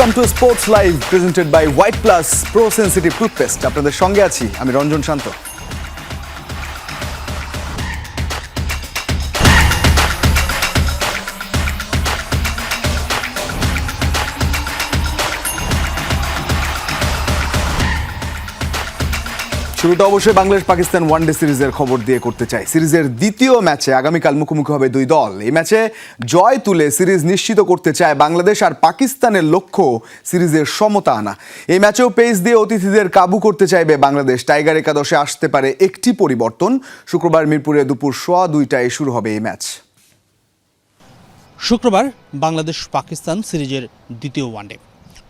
Welcome to sports live presented by white plus pro sensitive toothpaste. আপনাদের সঙ্গে আছি আমি রঞ্জন শান্ত। শুরুটা অবশ্যই বাংলাদেশ পাকিস্তান ওয়ানডে সিরিজের খবর দিয়ে করতে চাই। সিরিজের দ্বিতীয় ম্যাচে আগামীকাল মুখোমুখি হবে দুই দল। এই ম্যাচে জয় তুলে সিরিজ নিশ্চিত করতে চায় বাংলাদেশ, আর পাকিস্তানের লক্ষ্য সিরিজের সমতা আনা। এই ম্যাচেও পেস দিয়ে অতিথিদের কাবু করতে চাইবে বাংলাদেশ। টাইগার একাদশে আসতে পারে একটি পরিবর্তন। শুক্রবার মিরপুরে দুপুর 2:15টায় শুরু হবে এই ম্যাচ। শুক্রবার বাংলাদেশ পাকিস্তান সিরিজের দ্বিতীয় ওয়ানডে।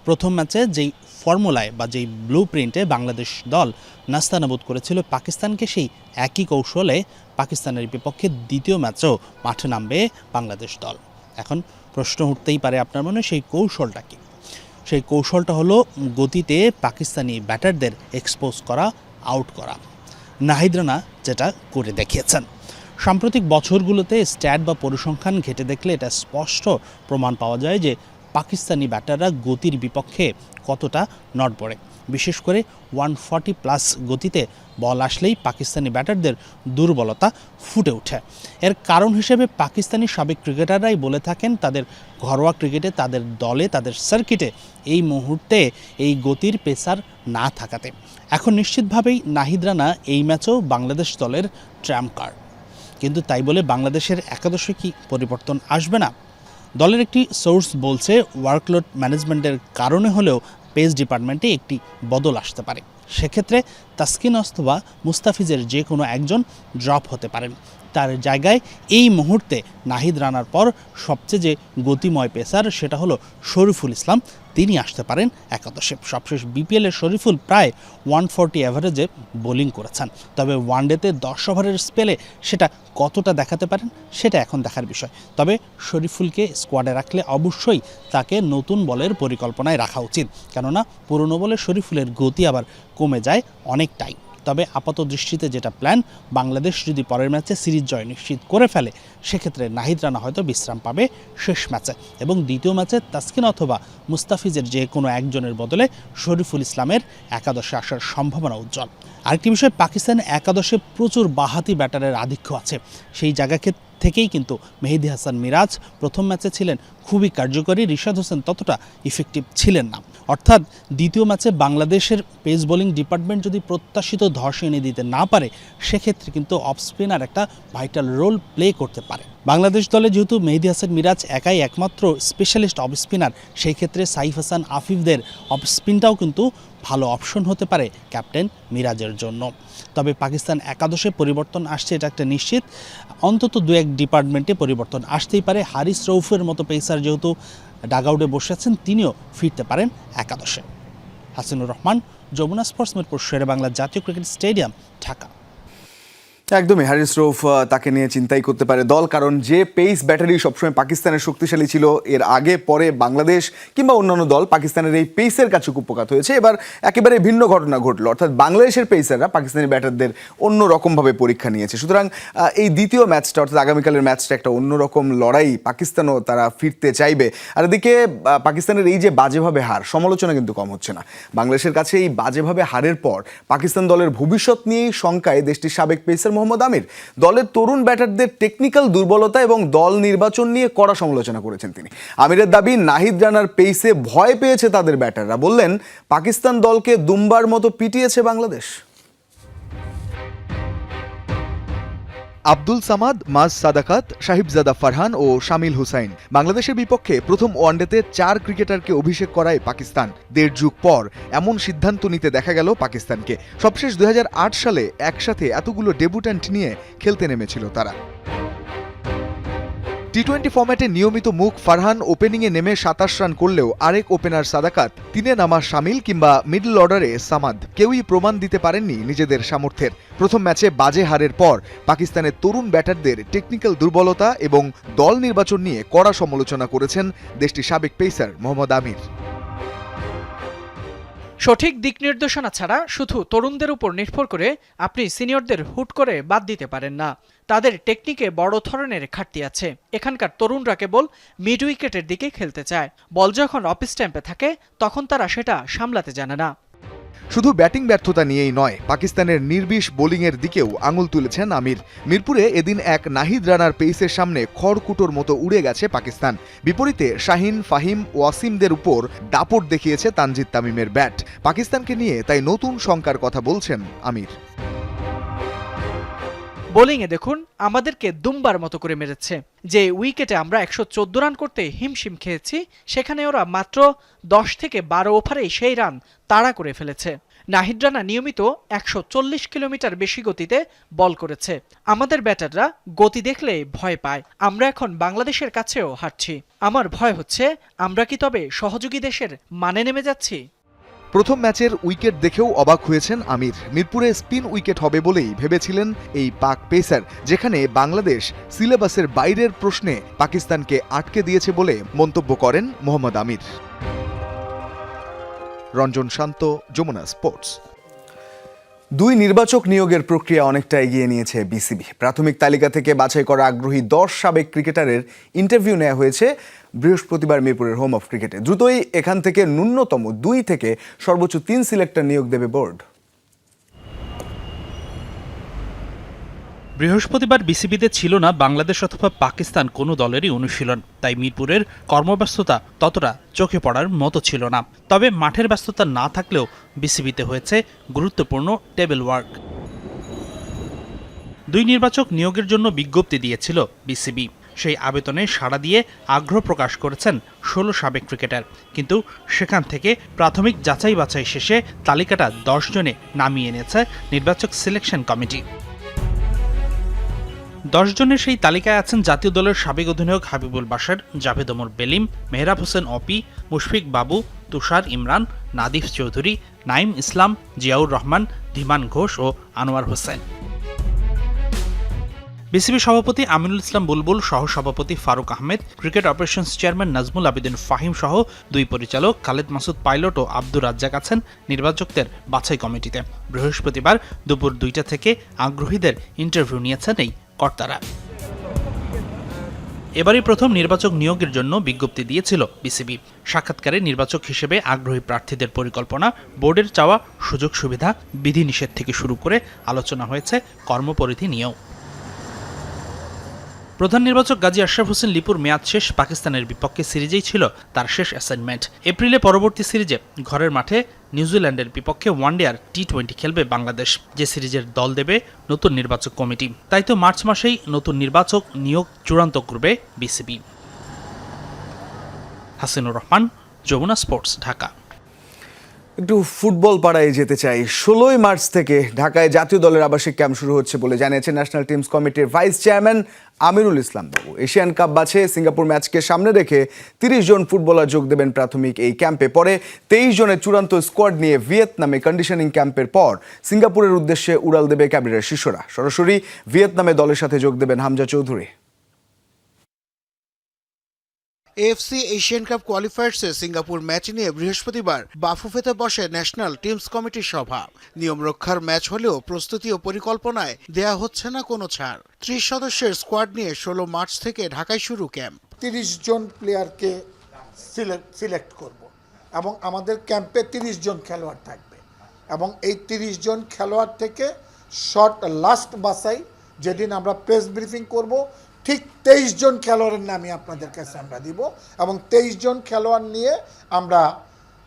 প্রথম ম্যাচে যেই ফর্মুলায় বা যেই ব্লু প্রিন্টে বাংলাদেশ দল নাস্তানাবুদ করেছিল পাকিস্তানকে, সেই একই কৌশলে পাকিস্তানের বিপক্ষে দ্বিতীয় ম্যাচেও মাঠে নামবে বাংলাদেশ দল। এখন প্রশ্ন উঠতেই পারে আপনার মনে, সেই কৌশলটা কি? সেই কৌশলটা হলো গতিতে পাকিস্তানি ব্যাটারদের এক্সপোজ করা, আউট করা। নাহিদ রানা যেটা করে দেখিয়েছেন। সাম্প্রতিক বছরগুলোতে স্ট্যাট বা পরিসংখ্যান ঘেঁটে দেখলে এটা স্পষ্ট প্রমাণ পাওয়া যায় যে পাকিস্তানি ব্যাটাররা গতির বিপক্ষে কতটা নড়বড়ে। বিশেষ করে 140+ গতিতে বল আসলেই পাকিস্তানি ব্যাটারদের দুর্বলতা ফুটে ওঠে। এর কারণ হিসেবে পাকিস্তানি সাবেক ক্রিকেটাররাই বলে থাকেন তাদের ঘরোয়া ক্রিকেটে, তাদের দলে, তাদের সার্কিটে এই মুহূর্তে এই গতির পেসার না থাকাতে। এখন নিশ্চিতভাবেই নাহিদ রানা এই ম্যাচেও বাংলাদেশ দলের ট্রাম্প কার্ড। কিন্তু তাই বলে বাংলাদেশের একাদশে কি পরিবর্তন আসবে না? দলের একটি সোর্স বলছে ওয়ার্কলোড ম্যানেজমেন্টের কারণে হলেও পেস ডিপার্টমেন্টে একটি বদল আসতে পারে। সেক্ষেত্রে তাসকিন অথবা মুস্তাফিজের যে কোনো একজন ড্রপ হতে পারেন। তার জায়গায় এই মুহূর্তে নাহিদ রানার পর সবচেয়ে যে গতিময় পেসার সেটা হলো শরীফুল ইসলাম, তিনি আসতে পারেন একাদশে। সবশেষ বিপিএলের শরীফুল প্রায় 140 অ্যাভারেজে বোলিং করেছেন, তবে ওয়ানডেতে 10 ওভারের স্পেলে সেটা কতটা দেখাতে পারেন সেটা এখন দেখার বিষয়। তবে শরীফুলকে স্কোয়াডে রাখলে অবশ্যই তাকে নতুন বলের পরিকল্পনায় রাখা উচিত, কেননা পুরনো বলে শরীফুলের গতি আবার কমে যায় অনেকটাই। তবে আপাত দৃষ্টিতে যেটা প্ল্যান, বাংলাদেশ যদি পরের ম্যাচে সিরিজ জয় নিশ্চিত করে ফেলে সেক্ষেত্রে নাহিদ রানা হয়তো বিশ্রাম পাবে শেষ ম্যাচে, এবং দ্বিতীয় ম্যাচে তাসকিন অথবা মুস্তাফিজের যে কোনো একজনের বদলে শরীফুল ইসলামের একাদশে আসার সম্ভাবনা উজ্জ্বল। আরেকটি বিষয়, পাকিস্তান একাদশে প্রচুর বাহাতি ব্যাটারের আধিক্য আছে। সেই জায়গাকে থেকেই কিন্তু মেহেদী হাসান মিরাজ প্রথম ম্যাচে ছিলেন খুবই কার্যকরী, রিশাদ হোসেন ততটা ইফেক্টিভ ছিলেন না। অর্থাৎ দ্বিতীয় ম্যাচে বাংলাদেশের পেস বোলিং ডিপার্টমেন্ট যদি প্রত্যাশিত ধস এনে দিতে না পারে সেক্ষেত্রে কিন্তু অফ স্পিনার একটা ভাইটাল রোল প্লে করতে পারে। বাংলাদেশ দলে যেহেতু মেহেদী হাসান মিরাজ একাই একমাত্র স্পেশালিস্ট অফ স্পিনার, সেই ক্ষেত্রে সাইফ হাসান আফিফদের অফ স্পিনটাও কিন্তু ভালো অপশন হতে পারে ক্যাপ্টেন মিরাজের জন্য। তবে পাকিস্তান একাদশে পরিবর্তন আসছে এটা একটা নিশ্চিত। অন্তত 2-1 ডিপার্টমেন্টে পরিবর্তন আসতেই পারে। হারিস রৌফের মতো পেসার যেহেতু ডাগআউটে বসে আছেন, তিনিও ফিরতে পারেন একাদশে। হাসিনুর রহমান, যমুনা স্পোর্টস, মিরপুর শেরে বাংলা জাতীয় ক্রিকেট স্টেডিয়াম, ঢাকা। একদমই হারিস রৌফ তাকে নিয়ে চিন্তাই করতে পারে দল, কারণ যে পেস ব্যাটারি সবসময় পাকিস্তানের শক্তিশালী ছিল, এর আগে পরে বাংলাদেশ কিংবা অন্যান্য দল পাকিস্তানের এই পেসের কাছে কুপকাত হয়েছে। এবার একেবারে ভিন্ন ঘটনা ঘটলো, অর্থাৎ বাংলাদেশের পেসাররা পাকিস্তানি ব্যাটারদের অন্য রকমভাবে পরীক্ষা নিয়েছে। সুতরাং এই দ্বিতীয় ম্যাচটা অর্থাৎ আগামীকালের ম্যাচটা একটা অন্যরকম লড়াই, পাকিস্তানও তারা ফিরতে চাইবে। আর এদিকে পাকিস্তানের এই যে বাজেভাবে হার, সমালোচনা কিন্তু কম হচ্ছে না। বাংলাদেশের কাছে এই বাজেভাবে হারের পর পাকিস্তান দলের ভবিষ্যৎ নিয়েই শঙ্কায় দেশটির সাবেক পেসার মোহাম্মদ আমির। দলের তরুণ ব্যাটারদের টেকনিক্যাল দুর্বলতা এবং দল নির্বাচন নিয়ে কড়া সমালোচনা করেছেন তিনি। আমিরের দাবি, নাহিদ রানার পেসে ভয় পেয়েছে তাদের ব্যাটাররা। বললেন, পাকিস্তান দলকে দুম্বার মতো পিটিয়েছে বাংলাদেশ। আব্দুল সামাদ, মাজ সাদাকাত, সাহিবজাদা ফারহান ও শামিল হুসাইন বাংলাদেশের বিপক্ষে প্রথম ওয়ানডেতে 4 ক্রিকেটারকে অভিষেক করায় পাকিস্তান। 1.5 যুগ পর এমন সিদ্ধান্ত নিতে দেখা গেল পাকিস্তানকে। সবশেষ 2008 সালে একসাথে এতগুলো ডেবুট্যান্ট নিয়ে খেলতে নেমেছিল তারা। টি-20 ফরম্যাটে নিয়মিত মুখ ফারহান ওপেনিংয়ে নেমে 27 রান করলেও আরেক ওপেনার সাদাকাত, তিনে নামা শামিল কিংবা মিডল অর্ডারে সামাদ কেউই প্রমাণ দিতে পারেননি নিজেদের সামর্থ্যের। প্রথম ম্যাচে বাজে হারের পর পাকিস্তানের তরুণ ব্যাটারদের টেকনিক্যাল দুর্বলতা এবং দল নির্বাচন নিয়ে কড়া সমালোচনা করেছেন দেশটির সাবেক পেসার মোহাম্মদ আমির। সঠিক দিক নির্দেশনা ছাড়া শুধু তরুণদের উপর নির্ভর করে আপনি সিনিয়রদের হুট করে বাদ দিতে পারেন না। তাদের টেকনিকে বড় ধরনের ঘাটতি আছে। এখানকার তরুণরা কেবল মিড উইকেটের দিকে খেলতে চায়। বল যখন অফ স্ট্যাম্পে থাকে তখন তারা সেটা সামলাতে জানে না। শুধু ব্যাটিং ব্যর্থতা নিয়েই নয়, পাকিস্তানের নির্বিষ বোলিংয়ের দিকেও আঙুল তুলেছেন আমির। মিরপুরে এদিন এক নাহিদ রানার পেসের সামনে খড়কুটোর মতো উড়ে গেছে পাকিস্তান। বিপরীতে শাহিন, ফাহিম, ওয়াসিমদের উপর দাপট দেখিয়েছে তানজিদ তামিমের ব্যাট। পাকিস্তানকে নিয়ে তাই নতুন শঙ্কার কথা বলছেন আমির। বোলিংয়ে দেখুন, আমাদেরকে দুমবার মতো করে মেরেছে। যে উইকেটে আমরা 114 রান করতে হিমশিম খেয়েছি, সেখানে ওরা মাত্র 10 থেকে 12 ওভারেই সেই রান তাড়া করে ফেলেছে। নাহিদ রানা নিয়মিত 140 কিলোমিটার বেশি গতিতে বল করেছে। আমাদের ব্যাটাররা গতি দেখলে ভয় পায়। আমরা এখন বাংলাদেশের কাছেও হারছি। আমার ভয় হচ্ছে, আমরা কি তবে সহযোগী দেশের মানে নেমে যাচ্ছি? প্রথম ম্যাচের উইকেট দেখেও অবাক হয়েছেন আমির। মিরপুরে স্পিন উইকেট হবে বলেই ভেবেছিলেন এই পাক পেসার, যেখানে বাংলাদেশ সিলেবাসের বাইরের প্রশ্নে পাকিস্তানকে আটকে দিয়েছে বলে মন্তব্য করেন মোহাম্মদ আমির। রঞ্জন শান্ত, যমুনা স্পোর্টস। দুই নির্বাচক নিয়োগের প্রক্রিয়া অনেকটা এগিয়ে নিয়েছে বিসিবি। প্রাথমিক তালিকা থেকে বাছাই করা আগ্রহী 10 সাবেক ক্রিকেটারের ইন্টারভিউ নেওয়া হয়েছে বৃহস্পতিবার মিরপুরের হোম অফ ক্রিকেটে। দ্রুতই এখান থেকে ন্যূনতম 2 থেকে সর্বোচ্চ 3 সিলেক্টর নিয়োগ দেবে বোর্ড। বৃহস্পতিবার বিসিবিতে ছিল না বাংলাদেশ অথবা পাকিস্তান কোনো দলেরই অনুশীলন, তাই মিরপুরের কর্মব্যস্ততা ততটা চোখে পড়ার মতো ছিল না। তবে মাঠের ব্যস্ততা না থাকলেও বিসিবিতে হয়েছে গুরুত্বপূর্ণ টেবিল ওয়ার্ক। 2 নির্বাচক নিয়োগের জন্য বিজ্ঞপ্তি দিয়েছিল বিসিবি। সেই আবেদনে সাড়া দিয়ে আগ্রহ প্রকাশ করেছেন 16 সাবেক ক্রিকেটার। কিন্তু সেখান থেকে প্রাথমিক যাচাই বাছাই শেষে তালিকাটা 10 জনে নামিয়ে এনেছে নির্বাচক সিলেকশন কমিটি। 10 জনের সেই তালিকায় আছেন জাতীয় দলের সাবেক অধিনায়ক হাবিবুল বাশার, জাভেদ ওমর বেলিম, মেহরাব হোসেন অপি, মুশফিক বাবু, তুষার ইমরান, নাদিফ চৌধুরী, নাইম ইসলাম, জিয়াউর রহমান, ধীমান ঘোষ ও আনোয়ার হোসেন। বিসিবি সভাপতি আমিনুল ইসলাম বুলবুল, সহসভাপতি Faruque Ahmed, cricket operations chairman Nazmul Abedin Fahim সহ 2 পরিচালক খালেদ মাসুদ পাইলট ও আব্দুর রাজ্জাক আছেন নির্বাচকদের বাছাই কমিটিতে। বৃহস্পতিবার দুপুর 2টা থেকে আগ্রহীদের ইন্টারভিউ নিয়েছেন এই কর্তারা। এবারই প্রথম নির্বাচক নিয়োগের জন্য বিজ্ঞপ্তি দিয়েছিল বিসিবি। সাক্ষাৎকারে নির্বাচক হিসেবে আগ্রহী প্রার্থীদের পরিকল্পনা, বোর্ডের চাওয়া সুযোগ সুবিধা, বিধিনিষেধ থেকে শুরু করে আলোচনা হয়েছে কর্মপরিধি নিয়েও। প্রধান নির্বাচক গাজী আশরাফ হোসেন লিপুর মেয়াদ শেষ। পাকিস্তানের বিপক্ষে সিরিজেই ছিল তার শেষ অ্যাসাইনমেন্ট। এপ্রিলে পরবর্তী সিরিজে ঘরের মাঠে নিউজিল্যান্ডের বিপক্ষে ওয়ানডে আর টি20 খেলবে বাংলাদেশ, যে সিরিজের দল দেবে নতুন নির্বাচক কমিটি। তাই তো মার্চ মাসেই নতুন নির্বাচক নিয়োগ চূড়ান্ত করবে বিসিবি। হাসিনুর রহমান, যমুনা স্পোর্টস, ঢাকা। একটু ফুটবল পাড়ায় যেতে চাই। 16ই মার্চ থেকে ঢাকায় জাতীয় দলের আবাসিক ক্যাম্প শুরু হচ্ছে বলে জানিয়েছেন ন্যাশনাল টিমস কমিটির ভাইস চেয়ারম্যান আমিরুল ইসলাম বাবু। এশিয়ান কাপ বাছে সিঙ্গাপুর ম্যাচকে সামনে রেখে 30 জন ফুটবলার যোগ দেবেন প্রাথমিক এই ক্যাম্পে। পরে 23 জনের চূড়ান্ত স্কোয়াড নিয়ে ভিয়েতনামে কন্ডিশনিং ক্যাম্পের পর সিঙ্গাপুরের উদ্দেশ্যে উড়াল দেবে ক্যাবিনেটের শিষ্যরা। সরাসরি ভিয়েতনামে দলের সাথে যোগ দেবেন Hamza Chowdhury. AFC Asian Cup কোয়ালিফায়ার্সে সিঙ্গাপুর ম্যাচ নিয়ে বৃহস্পতিবার বাফুফেতে বসে ন্যাশনাল টিমস কমিটির সভা। নিয়ম রক্ষার ম্যাচ হলেও প্রস্তুতি ও পরিকল্পনায় দেয়া হচ্ছে না কোনো ছাড়। 30 সদস্যের স্কোয়াড নিয়ে 16 মার্চ থেকে ঢাকায় শুরু ক্যাম্প। 30 জন প্লেয়ারকে সিলেক্ট করব এবং আমাদের ক্যাম্পে 30 জন খেলোয়াড় থাকবে এবং এই 30 জন খেলোয়াড় থেকে শর্ট লাস্ট বাছাই যেদিন আমরা প্রেস ব্রিফিং করব, ঠিক 23 জন খেলোয়াড়ের নামই আপনাদের কাছে আমরা দিব এবং 23 জন খেলোয়াড় নিয়ে আমরা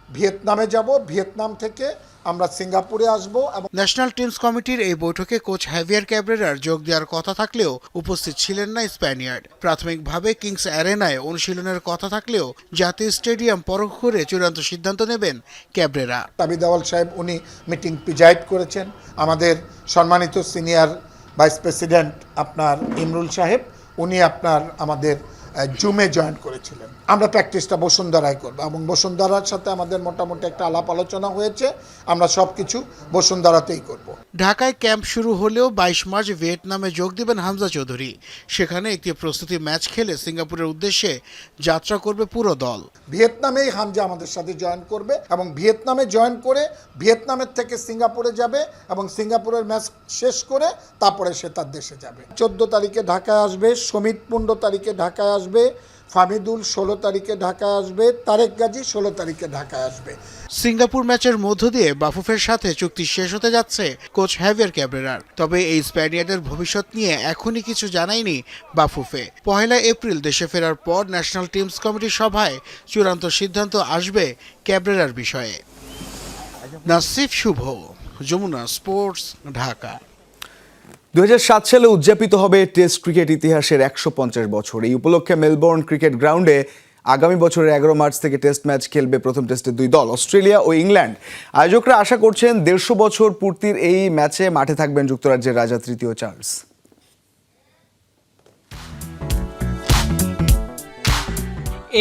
ভিয়েতনামে যাব। ভিয়েতনাম থেকে আমরা সিঙ্গাপুরে আসব। এবং ন্যাশনাল টিমস কমিটির এই বৈঠকে কোচ হ্যাভিয়ার ক্যাব্রেরার যোগ দেওয়ার কথা থাকলেও উপস্থিত ছিলেন না স্প্যানিয়ার্ড। প্রাথমিকভাবে কিংস অ্যারেনায় অনুশীলনের কথা থাকলেও জাতীয় স্টেডিয়াম পরখ করে চূড়ান্ত সিদ্ধান্ত নেবেন ক্যাব্রেরা। তাবিদ আওয়াল সাহেব উনি মিটিং প্রিজাইড করেছেন। আমাদের সম্মানিত সিনিয়র ভাইস প্রেসিডেন্ট আপনার ইমরুল সাহেব উনি আপনার আমাদের জুমে জয়েন করেছিলেন। আমরা প্র্যাকটিসটা বসুন্ধরায় করবো এবং বসুন্ধরার সাথে আমাদের মোটামুটি একটা আলাপ আলোচনা হয়েছে, আমরা সব কিছু বসুন্ধরাতেই করব। ঢাকায় ক্যাম্প শুরু হলেও 22 মার্চ ভিয়েতনামে যোগ দিবেন হামজা চৌধুরী। সেখানে একটি প্রস্তুতি ম্যাচ খেলে সিঙ্গাপুরের উদ্দেশ্যে যাত্রা করবে পুরো দল। ভিয়েতনামেই হামজা আমাদের সাথে জয়েন করবে এবং ভিয়েতনামে জয়েন করে ভিয়েতনামের থেকে সিঙ্গাপুরে যাবে এবং সিঙ্গাপুরের ম্যাচ শেষ করে তারপরে সে তার দেশে যাবে। 14 তারিখে ঢাকায় আসবে, সমিত 15 তারিখে ঢাকায় আসবে, ফামিদুল 16 তারিখে ঢাকায় আসবে, তারেক গাজী 16 তারিখে ঢাকায় আসবে। সিঙ্গাপুর ম্যাচের মধ্য দিয়ে বাফুফের সাথে চুক্তি শেষ হতে যাচ্ছে কোচ হ্যাভিয়ার ক্যাব্রেরার। তবে এই স্প্যানিয়ার্ডের ভবিষ্যৎ নিয়ে এখনই কিছু জানায়নি বাফুফে। 1 এপ্রিল দেশে ফেরার পর ন্যাশনাল টিমস কমিটির সভায় চূড়ান্ত সিদ্ধান্ত আসবে ক্যাব্রেরার বিষয়ে। নাসিফ শুভ, যমুনা স্পোর্টস, ঢাকা। 2007 সালে উদযাপিত হবে টেস্ট ক্রিকেট ইতিহাসের 150 বছর। এই উপলক্ষে মেলবোর্ন ক্রিকেট গ্রাউন্ডে আগামী বছরের 11 মার্চ থেকে টেস্ট ম্যাচ খেলবে প্রথম টেস্টের 2 দল, অস্ট্রেলিয়া ও ইংল্যান্ড। আয়োজকরা আশা করছেন 150 বছর পূর্তির এই ম্যাচে মাঠে থাকবেন যুক্তরাজ্যের রাজা তৃতীয় চার্লস।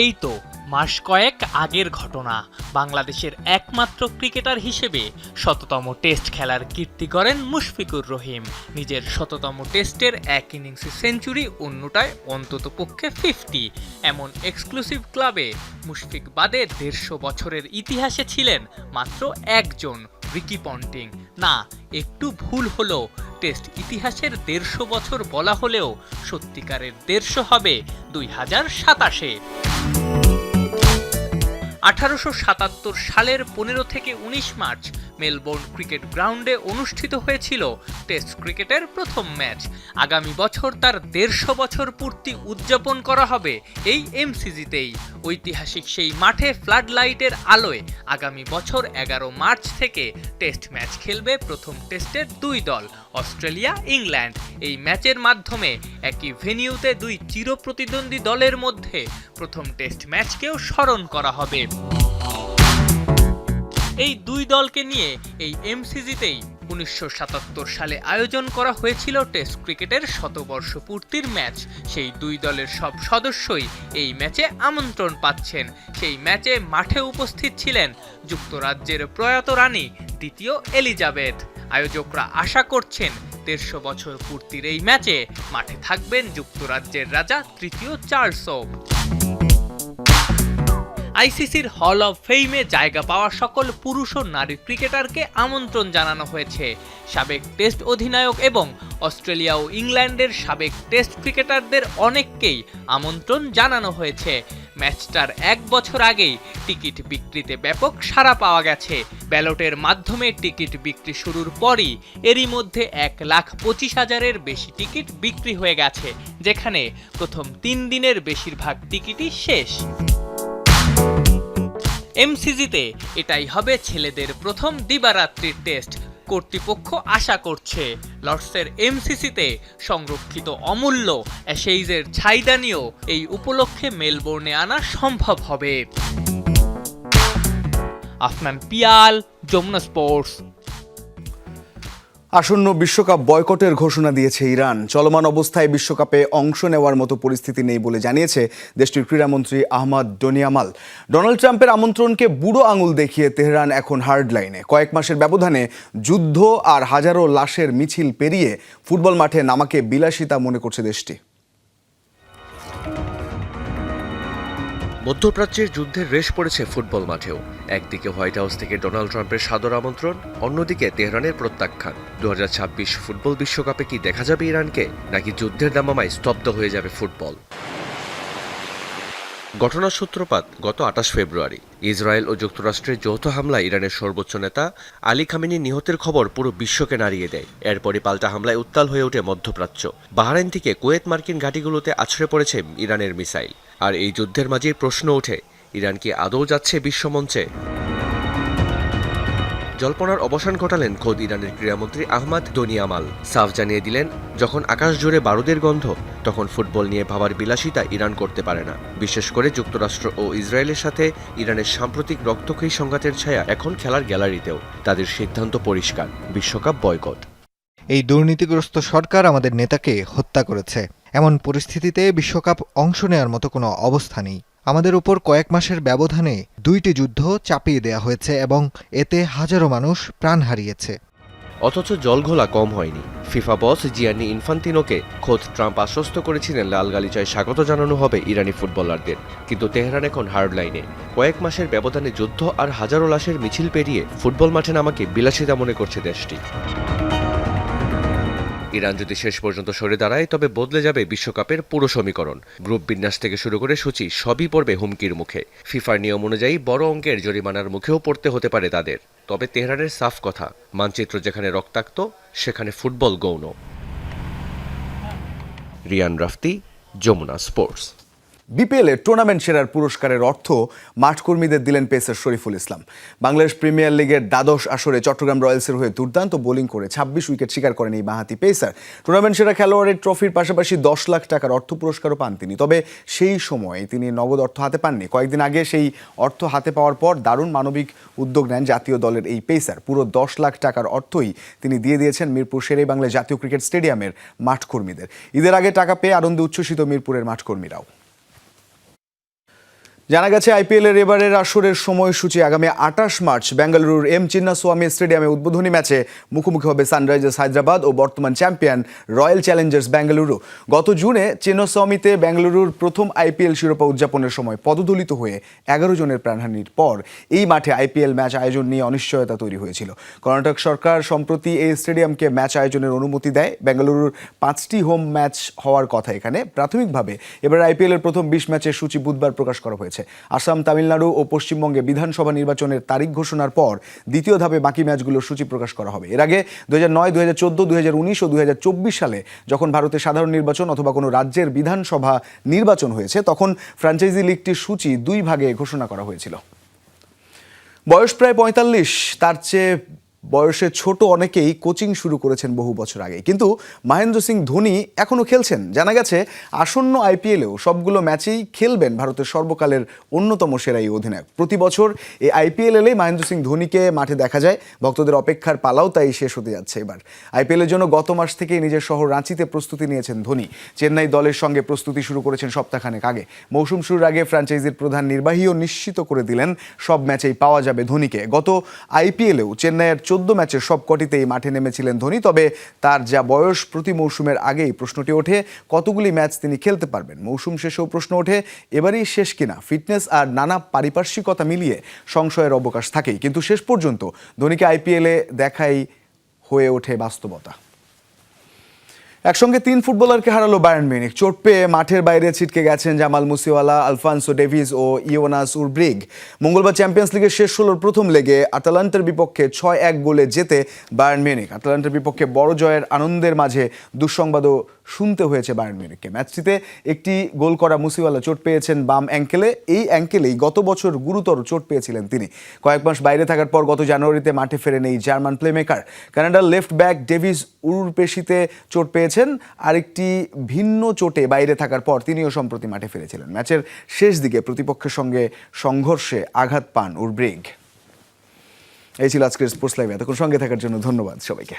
এই তো মাস কয়েক আগের ঘটনা। বাংলাদেশের একমাত্র ক্রিকেটার হিসেবে 100তম টেস্ট খেলার কীর্তি করেন মুশফিকুর রহিম। নিজের 100তম টেস্টের এক ইনিংসে সেঞ্চুরি, অন্যটায় অন্ততপক্ষে 50। এমন এক্সক্লুসিভ ক্লাবে মুশফিক বাদে 150 বছরের ইতিহাসে ছিলেন মাত্র একজন, রিকি পন্টিং। না, একটু ভুল হলো। টেস্ট ইতিহাসের 150 বছর বলা হলেও সত্যিকারের 150 হবে 2027-এ। 1877 সালের 15 থেকে 19 মার্চ মেলবোর্ন ক্রিকেট গ্রাউন্ডে অনুষ্ঠিত হয়েছিল টেস্ট ক্রিকেটের প্রথম ম্যাচ। আগামী বছর তার 150 বছর পূর্তি উদযাপন করা হবে এই এমসিজিতেই। ঐতিহাসিক সেই মাঠে ফ্লাড লাইটের আলোয় আগামী বছর 11 মার্চ থেকে টেস্ট ম্যাচ খেলবে প্রথম টেস্টের 2 দল, অস্ট্রেলিয়া, ইংল্যান্ড। এই ম্যাচের মাধ্যমে একই ভেনিউতে 2 চিরপ্রতিদ্বন্দ্বী দলের মধ্যে প্রথম টেস্ট ম্যাচকেও স্মরণ করা হবে। এই 2 দলকে নিয়ে এই এমসিজিতেই 1977 সালে আয়োজন করা হয়েছিল টেস্ট ক্রিকেটের 100বর্ষ পূর্তির ম্যাচ। সেই 2 দলের সব সদস্যই এই ম্যাচে আমন্ত্রণ পাচ্ছেন। সেই ম্যাচে মাঠে উপস্থিত ছিলেন যুক্তরাজ্যের প্রয়াত রানী দ্বিতীয় এলিজাবেথ। আয়োজকরা আশা করছেন 150 বছর পূর্তির এই ম্যাচে মাঠে থাকবেন যুক্তরাজ্যের রাজা তৃতীয় চার্লসও। আইসিসির হল অব ফেমে জায়গা পাওয়া সকল পুরুষ ও নারী ক্রিকেটারকে আমন্ত্রণ জানানো হয়েছে। সাবেক টেস্ট অধিনায়ক এবং অস্ট্রেলিয়া ও ইংল্যান্ডের সাবেক টেস্ট ক্রিকেটারদের অনেককেই আমন্ত্রণ জানানো হয়েছে। ম্যাচটার 1 বছর আগেই টিকিট বিক্রিতে ব্যাপক সাড়া পাওয়া গেছে। ব্যালটের মাধ্যমে টিকিট বিক্রি শুরুর পরই এরই মধ্যে 1,25,000-এর বেশি টিকিট বিক্রি হয়ে গেছে, যেখানে প্রথম 3 দিনের বেশিরভাগ টিকিটই শেষ। এমসিজিতে এটাই হবে ছেলেদের প্রথম দিবারাত্রির টেস্ট। কর্তৃপক্ষ আশা করছে লর্ডসের এমসিসিতে সংরক্ষিত অমূল্য অ্যাশেজের ছাইদানিও এই উপলক্ষে মেলবোর্নে আনা সম্ভব হবে। আফনান পিয়াল, যমুনা স্পোর্টস। আসন্ন বিশ্বকাপ বয়কটের ঘোষণা দিয়েছে ইরান। চলমান অবস্থায় বিশ্বকাপে অংশ নেওয়ার মতো পরিস্থিতি নেই বলে জানিয়েছে দেশটির ক্রীড়ামন্ত্রী আহমদ দনিয়ামাল। ডোনাল্ড ট্রাম্পের আমন্ত্রণকে বুড়ো আঙুল দেখিয়ে তেহরান এখন হার্ড লাইনে। কয়েক মাসের ব্যবধানে যুদ্ধ আর হাজারো লাশের মিছিল পেরিয়ে ফুটবল মাঠে নামাকে বিলাসিতা মনে করছে দেশটি। মধ্যপ্রাচ্যের যুদ্ধের রেশ পড়েছে ফুটবল মাঠেও। একদিকে হোয়াইট হাউস থেকে ডোনাল্ড ট্রাম্পের সাদর আমন্ত্রণ, অন্যদিকে তেহরানের প্রত্যাখ্যান। 2026 ফুটবল বিশ্বকাপে কি দেখা যাবে ইরানকে, নাকি যুদ্ধের দামামায় স্তব্ধ হয়ে যাবে ফুটবল? ঘটনার সূত্রপাত গত 28 ফেব্রুয়ারি। ইসরায়েল ও যুক্তরাষ্ট্রের যৌথ হামলায় ইরানের সর্বোচ্চ নেতা আলী খামেনি নিহতের খবর পুরো বিশ্বকে নাড়িয়ে দেয়। এরপরই পাল্টা হামলায় উত্তাল হয়ে ওঠে মধ্যপ্রাচ্য। বাহরাইন থেকে কুয়েত মার্কিন ঘাঁটিগুলোতে আছড়ে পড়েছে ইরানের মিসাইল। আর এই যুদ্ধের মাঝেই প্রশ্ন ওঠে, ইরান কি আদৌ যাচ্ছে বিশ্বমঞ্চে? জল্পনার অবসান ঘটালেন খোদ ইরানের ক্রীড়ামন্ত্রী আহমদ দনিয়ামাল। সাফ জানিয়ে দিলেন, যখন আকাশ জুড়ে বারুদের গন্ধ, তখন ফুটবল নিয়ে ভাবার বিলাসিতা ইরান করতে পারে না। বিশেষ করে যুক্তরাষ্ট্র ও ইসরায়েলের সাথে ইরানের সাম্প্রতিক রক্তক্ষয়ী সংঘাতের ছায়া এখন খেলার গ্যালারিতেও। তাদের সিদ্ধান্ত পরিষ্কার, বিশ্বকাপ বয়কট। এই দুর্নীতিগ্রস্ত সরকার আমাদের নেতাকে হত্যা করেছে। এমন পরিস্থিতিতে বিশ্বকাপ অংশ নেওয়ার মতো কোনো অবস্থা নেই। আমাদের উপর কয়েক মাসের ব্যবধানে 2টি যুদ্ধ চাপিয়ে দেয়া হয়েছে এবং এতে হাজারো মানুষ প্রাণ হারিয়েছে। অথচ জলঘোলা কম হয়নি। ফিফা বস জিয়ানি ইনফান্তিনোকে খোদ ট্রাম্প আশ্বস্ত করেছিলেন লাল গালিচায় স্বাগত জানানো হবে ইরানি ফুটবলারদের, কিন্তু তেহরান এখন হার্ড লাইনে। কয়েক মাসের ব্যবধানে যুদ্ধ আর হাজারো লাশের মিছিল পেরিয়ে ফুটবল মাঠে নামাকে বিলাসিতা মনে করছে দেশটি। ইরান যদি শেষ পর্যন্ত সরে দাঁড়ায় তবে বদলে যাবে বিশ্বকাপের পুরো সমীকরণ। গ্রুপ বিন্যাস থেকে শুরু করে সূচি সবই পড়বে হুমকির মুখে। ফিফার নিয়ম অনুযায়ী বড় অঙ্কের জরিমানার মুখেও পড়তে হতে পারে তাদের। তবে তেহরানের সাফ কথা, মানচিত্র যেখানে রক্তাক্ত সেখানে ফুটবল গৌণ। রিয়ান রাফতি, যমুনা স্পোর্টস। বিপিএলে টুর্নামেন্ট সেরার পুরস্কারের অর্থ মাঠকর্মীদের দিলেন পেসার শরীফুল ইসলাম। বাংলাদেশ প্রিমিয়ার লিগের দ্বাদশ আসরে চট্টগ্রাম রয়্যালসের হয়ে দুর্দান্ত বোলিং করে 26 উইকেট শিকার করেন এই বাঁহাতি পেসার। টুর্নামেন্ট সেরা খেলোয়াড়ের ট্রফির পাশাপাশি 10 লাখ টাকার অর্থ পুরস্কারও পান তিনি। তবে সেই সময় তিনি নগদ অর্থ হাতে পাননি। কয়েকদিন আগে সেই অর্থ হাতে পাওয়ার পর দারুণ মানবিক উদ্যোগ নেন জাতীয় দলের এই পেসার। পুরো 10 লাখ টাকার অর্থই তিনি দিয়ে দিয়েছেন মিরপুর শেরেই বাংলা জাতীয় ক্রিকেট স্টেডিয়ামের মাঠকর্মীদের। ঈদের আগে টাকা পেয়ে আনন্দে উচ্ছ্বসিত মিরপুরের মাঠকর্মীরাও। জানা গেছে আইপিএলের এবারের আসরের সময়সূচি আগামী 28 মার্চ বেঙ্গালুরুর এম চিন্নাস্বামী স্টেডিয়ামে উদ্বোধনী ম্যাচে মুখোমুখি হবে সানরাইজার্স হায়দ্রাবাদ ও বর্তমান চ্যাম্পিয়ন রয়্যাল চ্যালেঞ্জার্স বেঙ্গালুরু। গত জুনে চিন্নাস্বামীতে বেঙ্গালুরুর প্রথম আইপিএল শিরোপা উদযাপনের সময় পদদলিত হয়ে 11 জনের প্রাণহানির পর এই মাঠে আইপিএল ম্যাচ আয়োজন নিয়ে অনিশ্চয়তা তৈরি হয়েছিল। কর্ণাটক সরকার সম্প্রতি এই স্টেডিয়ামকে ম্যাচ আয়োজনের অনুমতি দেয়। বেঙ্গালুরুর 5টি হোম ম্যাচ হওয়ার কথা এখানে। প্রাথমিকভাবে এবার আইপিএলের প্রথম 20 ম্যাচের সূচি বুধবার প্রকাশ করা হয়েছে। আসাম, তামিলনাড়ু ও পশ্চিমবঙ্গে বিধানসভা নির্বাচনের তারিখ ঘোষণার পর দ্বিতীয় ধাপে বাকি ম্যাচগুলোর সূচি প্রকাশ করা হবে। এর আগে 2009, 2014, 2019 ও 2024 সালে যখন ভারতে সাধারণ নির্বাচন অথবা কোনো রাজ্যের বিধানসভা নির্বাচন হয়েছে তখন ফ্র্যাঞ্চাইজি লিগটির সূচি 2 ভাগে ঘোষণা করা হয়েছিল। বয়স প্রায় 45, তার চেয়ে বয়সে ছোট অনেকেই কোচিং শুরু করেছেন বহু বছর আগে, কিন্তু মহেন্দ্র সিং ধোনি এখনও খেলছেন। জানা গেছে আসন্ন আইপিএলেও সবগুলো ম্যাচেই খেলবেন ভারতের সর্বকালের অন্যতম সেরা এই অধিনায়ক। প্রতি বছর এই আইপিএল এলেই মহেন্দ্র সিং ধোনিকে মাঠে দেখা যায়। ভক্তদের অপেক্ষার পালাও তাই শেষ হতে যাচ্ছে এবার। আইপিএলের জন্য গত মাস থেকেই নিজের শহর রাঁচিতে প্রস্তুতি নিয়েছেন ধোনি। চেন্নাই দলের সঙ্গে প্রস্তুতি শুরু করেছেন সপ্তাহখানেক আগে। মৌসুম শুরুর আগে ফ্র্যাঞ্চাইজির প্রধান নির্বাহীও নিশ্চিত করে দিলেন সব ম্যাচেই পাওয়া যাবে ধোনিকে। গত আইপিএলেও চেন্নাইয়ের 14 ম্যাচের সবকটিতেই মাঠে নেমেছিলেন ধোনি। তবে তার যা বয়স, প্রতি মৌসুমের আগেই প্রশ্নটি ওঠে কতগুলি ম্যাচ তিনি খেলতে পারবেন। মৌসুম শেষেও প্রশ্ন ওঠে এবারই শেষ কিনা। ফিটনেস আর নানা পারিপার্শ্বিকতা মিলিয়ে সংশয়ের অবকাশ থাকেই, কিন্তু শেষ পর্যন্ত ধোনিকে আইপিএলে দেখাই হয়ে ওঠে বাস্তবতা। একসঙ্গে 3 ফুটবলারকে হারালো বায়ার্ন মিউনিখ। চোট পেয়ে মাঠের বাইরে ছিটকে গেছেন জামাল মুসিওয়ালা, আলফানসো ডেভিস ও ইওনাস উরব্রিগ। মঙ্গলবার চ্যাম্পিয়ন্স লিগের শেষ 16-র প্রথম লেগে আটালান্টার বিপক্ষে 6-1 গোলে জেতে বায়ার্ন মিউনিখ। আটালান্টার বিপক্ষে বড় জয়ের আনন্দের মাঝে দুঃসংবাদও শুনতে হয়েছে বায়ার্ন মিউনিখকে। ম্যাচটিতে একটি গোল করা মুসিওয়ালা চোট পেয়েছেন বাম অ্যাঙ্কেলে। এই অ্যাঙ্কেলেই গত বছর গুরুতর চোট পেয়েছিলেন তিনি। কয়েক মাস বাইরে থাকার পর গত জানুয়ারিতে মাঠে ফেরেন এই জার্মান প্লেমেকার। কানাডার লেফট ব্যাক ডেভিস উরুরপেশিতে চোট পেয়েছেন। আরেকটি ভিন্ন চোটে বাইরে থাকার পর তিনিও সম্প্রতি মাঠে ফিরেছিলেন। ম্যাচের শেষ দিকে প্রতিপক্ষের সঙ্গে সংঘর্ষে আঘাত পান উরব্রিগ। এই ছিল আজকের স্পোর্টস লাইভ। এতক্ষণ সঙ্গে থাকার জন্য ধন্যবাদ সবাইকে।